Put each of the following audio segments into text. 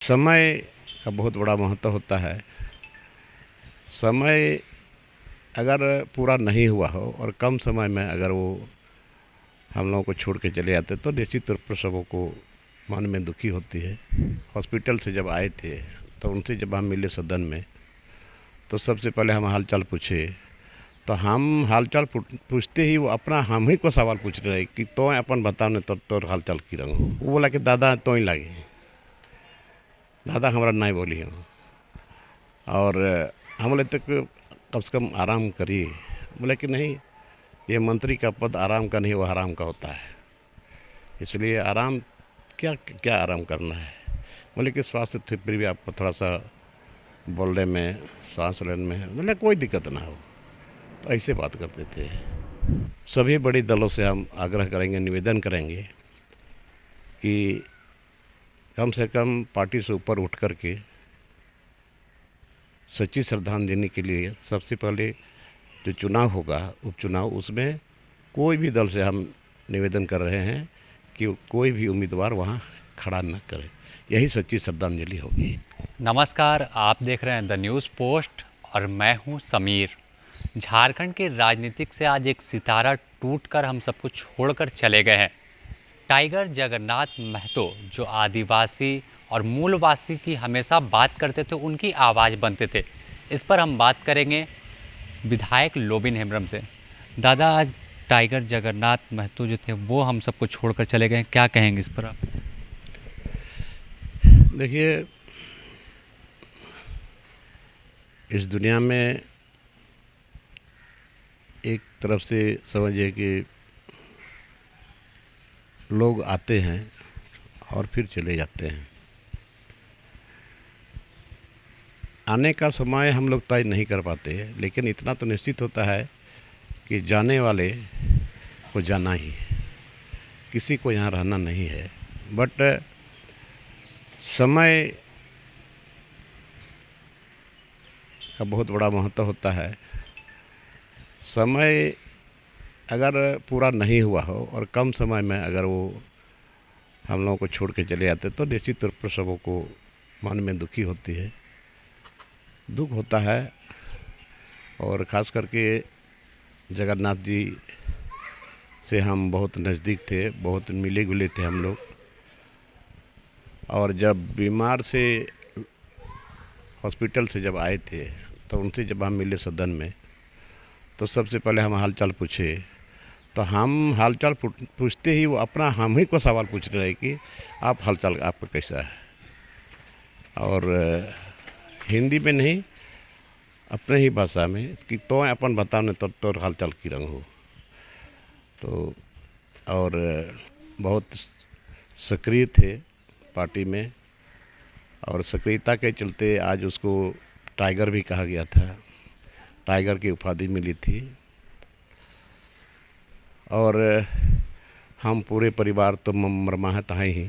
समय का बहुत बड़ा महत्व होता है। समय अगर पूरा नहीं हुआ हो और कम समय में अगर वो हम लोगों को छोड़ के चले जाते तो निश्चित तौर पर सबों को मन में दुखी होती है। हॉस्पिटल से जब आए थे तो उनसे जब हम मिले सदन में तो सबसे पहले हम हालचाल पूछे, तो हम हालचाल पूछते ही वो अपना हम ही को सवाल पूछ रहे कि तो अपन बताओ न तो हालचाल की रंग। वो बोला कि दादा तो ही लगे, दादा हमारा नहीं बोली हो। और हम बोले तक कम से कम आराम करिए। बोले कि नहीं, ये मंत्री का पद आराम का नहीं, वो हराम का होता है, इसलिए आराम क्या क्या आराम करना है। बोले कि स्वास्थ्य थे फिर भी आपको थोड़ा सा बोलने में, सांस लेने में बोले कोई दिक्कत ना हो, तो ऐसे बात करते थे। सभी बड़ी दलों से हम आग्रह करेंगे, निवेदन करेंगे कि कम से कम पार्टी से ऊपर उठ कर के सच्ची श्रद्धांजलि देने के लिए सबसे पहले जो चुनाव होगा उपचुनाव, उसमें कोई भी दल से हम निवेदन कर रहे हैं कि कोई भी उम्मीदवार वहाँ खड़ा न करे, यही सच्ची श्रद्धांजलि होगी। नमस्कार, आप देख रहे हैं द न्यूज़ पोस्ट और मैं हूं समीर। झारखंड के राजनीतिक से आज एक सितारा टूटकर हम सबको छोड़कर चले गए हैं। टाइगर जगन्नाथ महतो, जो आदिवासी और मूलवासी की हमेशा बात करते थे, उनकी आवाज़ बनते थे। इस पर हम बात करेंगे विधायक लोबिन हेम्ब्रम से। दादा, आज टाइगर जगन्नाथ महतो जो थे वो हम सबको छोड़कर चले गए, क्या कहेंगे इस पर आप? देखिए, इस दुनिया में एक तरफ से समझिए कि लोग आते हैं और फिर चले जाते हैं। आने का समय हम लोग तय नहीं कर पाते, लेकिन इतना तो निश्चित होता है कि जाने वाले को जाना ही है, किसी को यहाँ रहना नहीं है। बट समय का बहुत बड़ा महत्व होता है। समय अगर पूरा नहीं हुआ हो और कम समय में अगर वो हम लोगों को छोड़ के चले जाते तो निश्चित तौर पर सबों को मन में दुखी होती है, दुख होता है। और ख़ास करके जगन्नाथ जी से हम बहुत नज़दीक थे, बहुत मिले जुले थे हम लोग। और जब बीमार से हॉस्पिटल से जब आए थे तो उनसे जब हम मिले सदन में तो सबसे पहले हम हालचाल पूछे, तो हम हालचाल पूछते ही वो अपना हम ही को सवाल पूछ रहे कि आप हालचाल आपका कैसा है। और हिंदी में नहीं, अपने ही भाषा में कि तो अपन बताओ न तो हालचाल की रंग हो। तो और बहुत सक्रिय थे पार्टी में, और सक्रियता के चलते आज उसको टाइगर भी कहा गया था, टाइगर की उपाधि मिली थी। और हम पूरे परिवार तो मर्माहत हैं ही,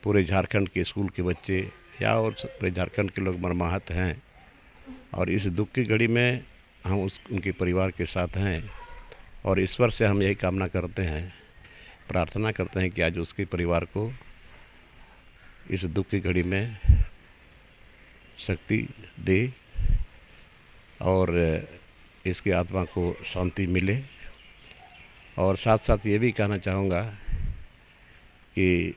पूरे झारखंड के स्कूल के बच्चे या और पूरे झारखंड के लोग मर्माहत हैं। और इस दुख की घड़ी में हम उनके परिवार के साथ हैं और ईश्वर से हम यही कामना करते हैं, प्रार्थना करते हैं कि आज उसके परिवार को इस दुख की घड़ी में शक्ति दे और इसकी आत्मा को शांति मिले। और साथ साथ ये भी कहना चाहूँगा कि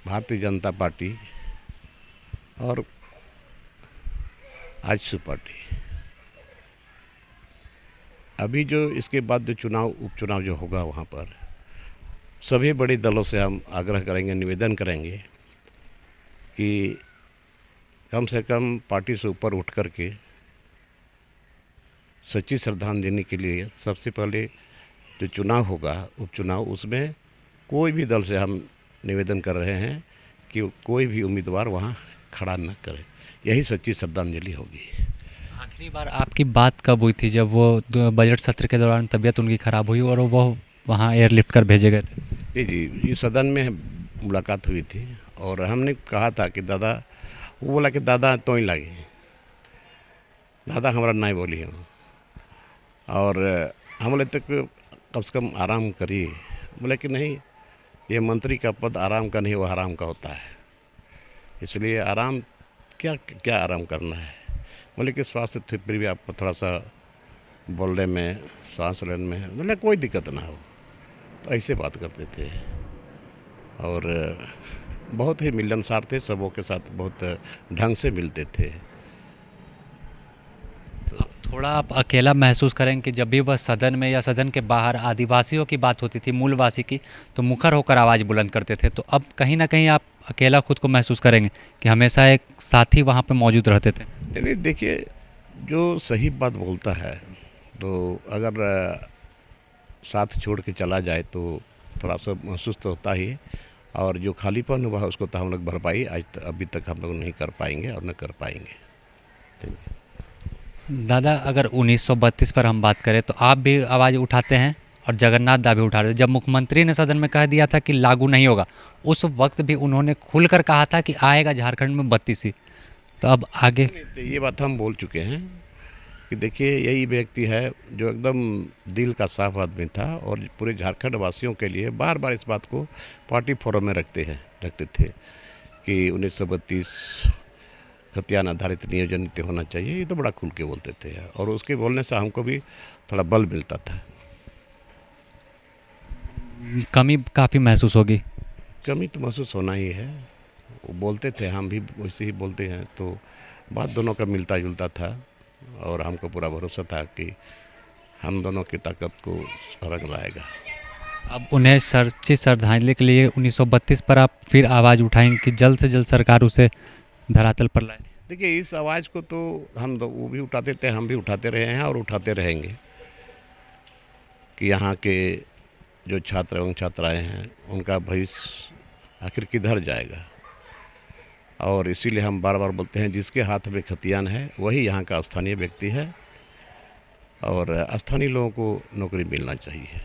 भारतीय जनता पार्टी और आजसू पार्टी, अभी जो इसके बाद जो उपचुनाव जो होगा वहाँ पर सभी बड़ी दलों से हम आग्रह करेंगे, निवेदन करेंगे कि कम से कम पार्टी से ऊपर उठ कर के सच्ची श्रद्धांजलि देने के लिए सबसे पहले जो चुनाव होगा उपचुनाव, उसमें कोई भी दल से हम निवेदन कर रहे हैं कि कोई भी उम्मीदवार वहाँ खड़ा न करे, यही सच्ची श्रद्धांजलि होगी। आखिरी बार आपकी बात कब हुई थी, जब वो बजट सत्र के दौरान तबीयत उनकी ख़राब हुई और वो वहाँ एयरलिफ्ट कर भेजे गए थे? जी, ये सदन में मुलाकात हुई थी और हमने कहा था कि दादा, वो बोला कि दादा तो ही लगे, दादा हमारा नहीं बोली हो। और हम बोले तक कम से कम आराम करिए। बोले कि नहीं, ये मंत्री का पद आराम का नहीं, वो हराम का होता है। इसलिए आराम क्या क्या आराम करना है, बोले कि स्वास्थ्य थे फिर भी आपको थोड़ा सा बोलने में, सांस लेने में मतलब कोई दिक्कत ना हो, तो ऐसे बात करते थे। और बहुत ही मिलनसार थे, सबों के साथ बहुत ढंग से मिलते थे। थोड़ा आप अकेला महसूस करें कि जब भी वह सदन में या सदन के बाहर आदिवासियों की बात होती थी, मूलवासी की, तो मुखर होकर आवाज़ बुलंद करते थे। तो अब कहीं ना कहीं आप अकेला खुद को महसूस करेंगे कि हमेशा एक साथी वहाँ पे मौजूद रहते थे। नहीं देखिए, जो सही बात बोलता है तो अगर साथ छोड़ के चला जाए तो थोड़ा सा महसूस तो होता ही है। और जो खालीपन हुआ है उसको तो हम लोग भरपाई आज अभी तक हम लोग नहीं कर पाएंगे और न कर पाएंगे। ठीक है। दादा, अगर 1932 पर हम बात करें तो आप भी आवाज़ उठाते हैं और जगन्नाथ दा भी उठा रहे थे। जब मुख्यमंत्री ने सदन में कह दिया था कि लागू नहीं होगा, उस वक्त भी उन्होंने खुलकर कहा था कि आएगा झारखंड में 32 ही। तो अब आगे तो ये बात हम बोल चुके हैं कि देखिए, यही व्यक्ति है जो एकदम दिल का साफ आदमी था और पूरे झारखंड वासियों के लिए बार बार इस बात को पार्टी फोरम में रखते थे कि 1932 खतियान आधारित नियोजन नीति होना चाहिए। ये तो बड़ा खुल के बोलते थे और उसके बोलने से हमको भी थोड़ा बल मिलता था। कमी काफ़ी महसूस होगी। कमी तो महसूस होना ही है, वो बोलते थे, हम भी वैसे ही बोलते हैं, तो बात दोनों का मिलता जुलता था और हमको पूरा भरोसा था कि हम दोनों की ताकत को रंग लाएगा। अब उन्हें सच्ची श्रद्धांजलि के लिए 1932 पर आप फिर आवाज़ उठाएंगे कि जल्द से जल्द सरकार उसे धरातल पर लाए। देखिए, इस आवाज़ को तो हम वो भी उठाते थे, हम भी उठाते रहे हैं और उठाते रहेंगे कि यहाँ के जो छात्र एवं छात्राएँ हैं उनका भविष्य आखिर किधर जाएगा। और इसीलिए हम बार बार बोलते हैं, जिसके हाथ में खतियान है वही यहाँ का स्थानीय व्यक्ति है और स्थानीय लोगों को नौकरी मिलना चाहिए।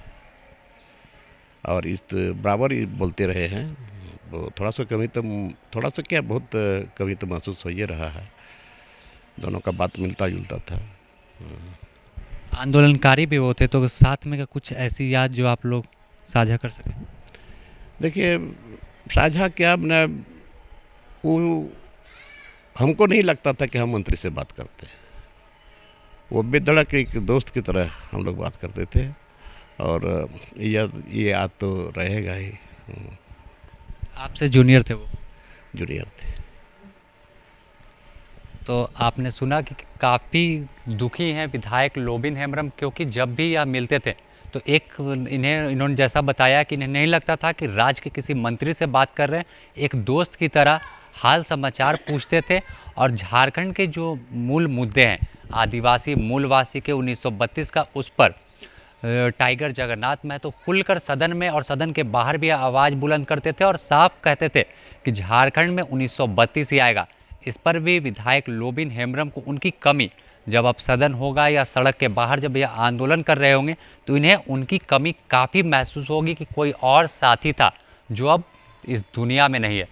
और इस बराबर ही बोलते रहे हैं। वो थोड़ा सा कमी तो, थोड़ा सा क्या, बहुत कमी तो महसूस हो ही रहा है। दोनों का बात मिलता जुलता था। आंदोलनकारी भी होते, तो साथ में का कुछ ऐसी याद जो आप लोग साझा कर सकें? देखिए, साझा क्या, अपना वो हमको नहीं लगता था कि हम मंत्री से बात करते हैं। वो बेधड़क एक दोस्त की तरह हम लोग बात करते थे और ये याद तो रहेगा ही। आपसे जूनियर थे वो? जूनियर थे। तो आपने सुना कि काफ़ी दुखी हैं विधायक लोबिन हेम्ब्रम, क्योंकि जब भी यह मिलते थे तो इन्होंने जैसा बताया कि इन्हें नहीं लगता था कि राज्य के किसी मंत्री से बात कर रहे हैं, एक दोस्त की तरह हाल समाचार पूछते थे। और झारखंड के जो मूल मुद्दे हैं, आदिवासी मूलवासी के 1932 का, उस पर टाइगर जगन्नाथ महतो खुलकर सदन में और सदन के बाहर भी आवाज़ बुलंद करते थे और साफ कहते थे कि झारखंड में 1932 ही आएगा। इस पर भी विधायक लोबिन हेम्ब्रम को उनकी कमी, जब अब सदन होगा या सड़क के बाहर जब यह आंदोलन कर रहे होंगे तो इन्हें उनकी कमी काफ़ी महसूस होगी कि कोई और साथी था जो अब इस दुनिया में नहीं है।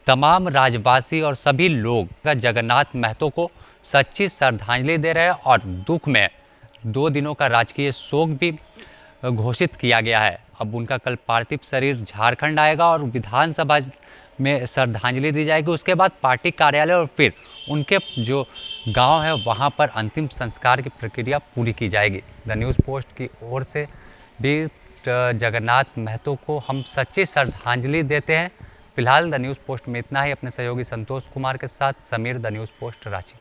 तमाम राज्यवासी और सभी लोग जगन्नाथ महतो को सच्ची श्रद्धांजलि दे रहे हैं और दुख में 2 दिनों का राजकीय शोक भी घोषित किया गया है। अब उनका कल पार्थिव शरीर झारखंड आएगा और विधानसभा में श्रद्धांजलि दी जाएगी। उसके बाद पार्टी कार्यालय और फिर उनके जो गांव है वहां पर अंतिम संस्कार की प्रक्रिया पूरी की जाएगी। द न्यूज़ पोस्ट की ओर से भी जगन्नाथ महतो को हम सच्ची श्रद्धांजलि देते हैं। फिलहाल द न्यूज़ पोस्ट में इतना ही। अपने सहयोगी संतोष कुमार के साथ Sameer, the news post, Ranchi.